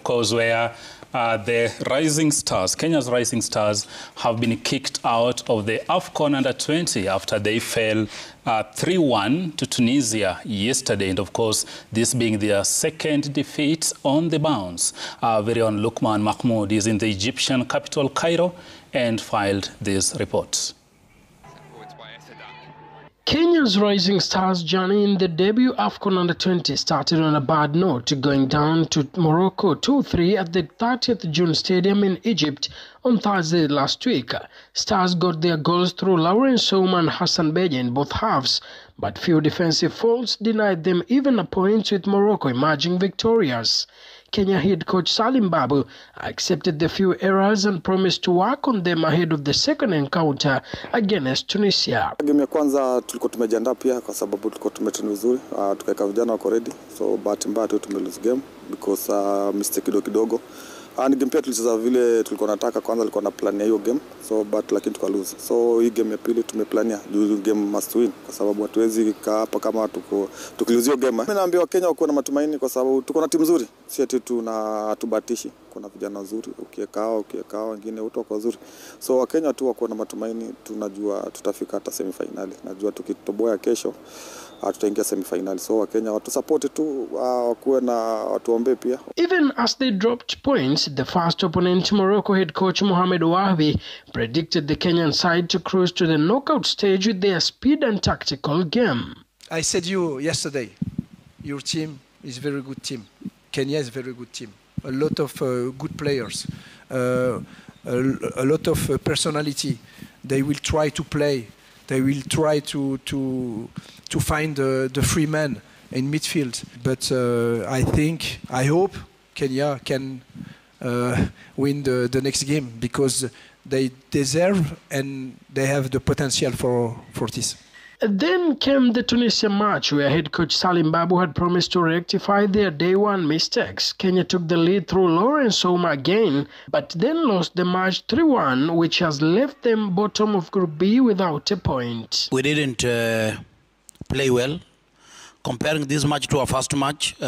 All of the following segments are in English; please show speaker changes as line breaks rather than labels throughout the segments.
of course, where the Rising Stars, Kenya's Rising Stars, have been kicked out of the AFCON Under-20 after they fell 3-1 to Tunisia yesterday. And, of course, this being their second defeat on the bounce. Our very own Lukman Mahmoud is in the Egyptian capital, Cairo, and filed this report.
Kenya's Rising Stars journey in the debut AFCON Under-20 started on a bad note, going down to Morocco 2-3 at the 30th June Stadium in Egypt on Thursday last week. Stars got their goals through Lawrence Souma and Hassan Beja in both halves, but few defensive faults denied them even a point, with Morocco emerging victorious. Kenya head coach Salim Babu accepted the few errors and promised to work on them ahead of the second encounter against Tunisia.
Game ya kwanza tulikuwa tumejiandaa pia kwa sababu tulikuwa tumetrain vizuri, tukaweka vijana wako ready, so bahati mbaya tu tumelose game because mistake kidogo. Ni game pia tulicheza vile tulikuwa nataka, kwanza tulikuwa na plan ya hiyo game, so but lakini tukalose. So hii game ya pili tumeplania juu game must win kwa sababu hatuwezi kaa hapa kama tukilose hiyo game. Mimi naambia Wakenya wako na matumaini kwa sababu tuko na timu nzuri. Si eti hatubatishi. Kuna vijana wazuri, ukiekao wengine wote wako wazuri. So Wakenya tu wako na matumaini, tunajua tutafika hata semi-finali. Najua tukitoboa kesho tutaingia semi-finali. So Wakenya watu support tu, wakuwe na watuombe pia.
Even as they dropped points, the first opponent, Morocco head coach Mohamed Wahabi, predicted the Kenyan side to cruise to the knockout stage with their speed and tactical game.
I said you yesterday, your team is a very good team. Kenya is a very good team. A lot of good players, a lot of personality. They will try to play. They will try to find the free man in midfield. But I hope Kenya can win the next game because they deserve and they have the potential for this.
Then came the Tunisia match, where head coach Salim Babu had promised to rectify their day one mistakes. Kenya took the lead through Lawrence Souma again, but then lost the match 3-1, which has left them bottom of Group B without a point.
We didn't play well. Comparing this match to our first match, we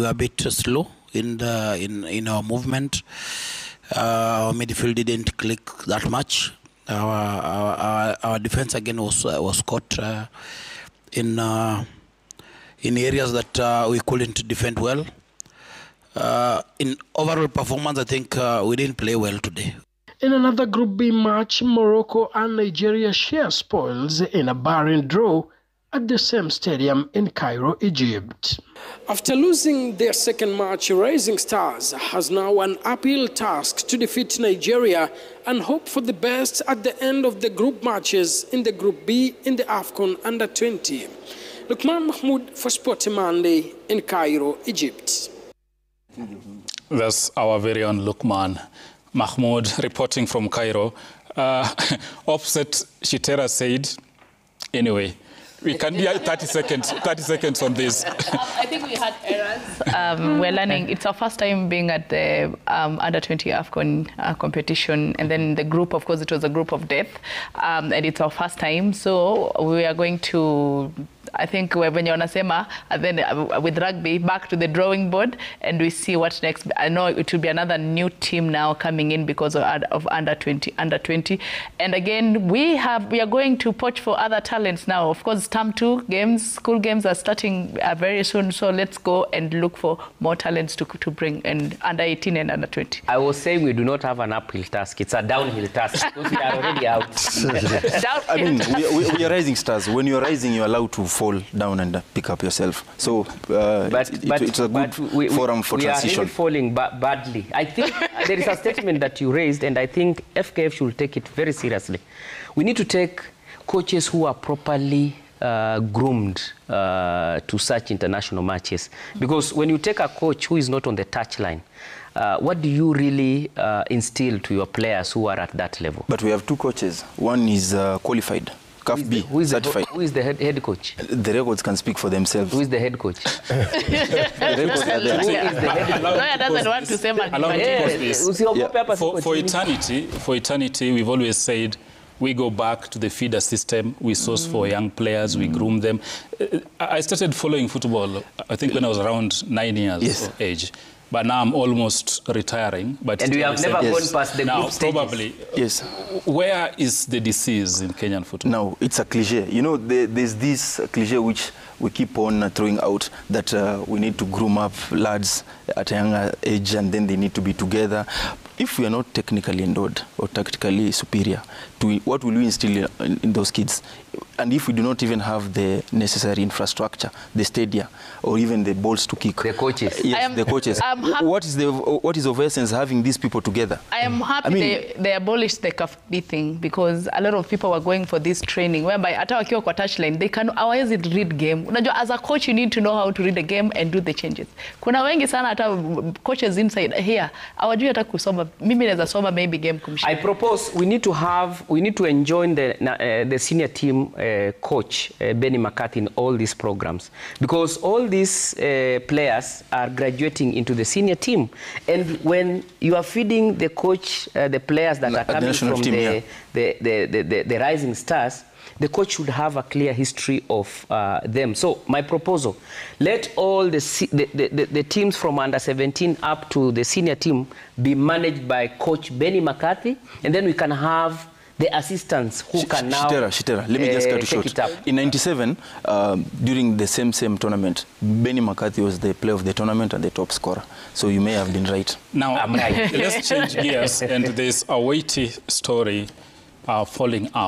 were a bit slow in our movement. Our midfield didn't click that much. Our defense again was caught in areas that we couldn't defend well. In overall performance, I think we didn't play well today.
In another Group B match, Morocco and Nigeria share spoils in a barren draw at the same stadium in Cairo, Egypt. After losing their second match, Rising Stars has now an uphill task to defeat Nigeria and hope for the best at the end of the group matches in the Group B in the AFCON Under-20. Lukman Mahmoud for Sport Monday in Cairo, Egypt.
That's our very own Lukman Mahmoud reporting from Cairo. Offset Shitera said, anyway, we can be 30 seconds on this.
I think we had errors. We're learning. It's our first time being at the Under-20 AFCON competition. And then the group, of course, it was a group of death. And it's our first time. So we are going to, I think, when you're Nasema, and then with rugby, back to the drawing board, and we see what next. I know it will be another new team now coming in because of under-20. And again, we are going to poach for other talents now. Of course, Term 2 games, school games are starting very soon. So let's go and look for more talents to bring in under-18 and under-20.
I was saying we do not have an uphill task. It's a downhill task because we are already out.
I mean, we are Rising Stars. When you're rising, you're allowed to fall down and pick up yourself. So it's a good forum for transition.
We are really falling badly. I think there is a statement that you raised, and I think FKF should take it very seriously. We need to take coaches who are properly groomed to such international matches. Because when you take a coach who is not on the touchline, what do you really instill to your players who are at that level?
But we have two coaches. One is qualified.
Who is the head coach?
The records can speak for themselves.
Who is the head coach?
For eternity, we've always said we go back to the feeder system. We source for young players. We groom them. I started following football, I think, when I was around 9 years of age. but now I'm almost retiring. But
and we have never gone past the group stages.
Probably, where is the disease in Kenyan football?
No, it's a cliche. You know, there's this cliche which we keep on throwing out, that we need to groom up lads at a younger age and then they need to be together. If we are not technically endowed or tactically superior, what will we instill in those kids? And if we do not even have the necessary infrastructure, the stadia, or even the balls to kick.
The coaches.
Yes, the coaches. What is of essence having these people together?
I am happy they abolished the CAFD thing, because a lot of people were going for this training, whereby hata wakiwa kwa touchline, they can always read game. Unajua, as a coach, you need to know how to read the game and do the changes. Kuna wengi sana hata coaches inside here, hawajui hata kusoma. Mimi naweza soma maybe game kumshinda.
I propose we need to enjoin the senior team coach Benny McCarthy in all these programs, because all these players are graduating into the senior team, and when you are feeding the coach the players that are coming from the rising stars, the coach should have a clear history of them. So my proposal, let all the teams from under 17 up to the senior team be managed by coach Benny McCarthy, and then we can have the assistants who can now
Shitera. Let me just cut you short. In 97, during the same tournament, Benny McCarthy was the player of the tournament and the top scorer. So you may have been right.
Now, let's change gears, and there's a weighty story falling out.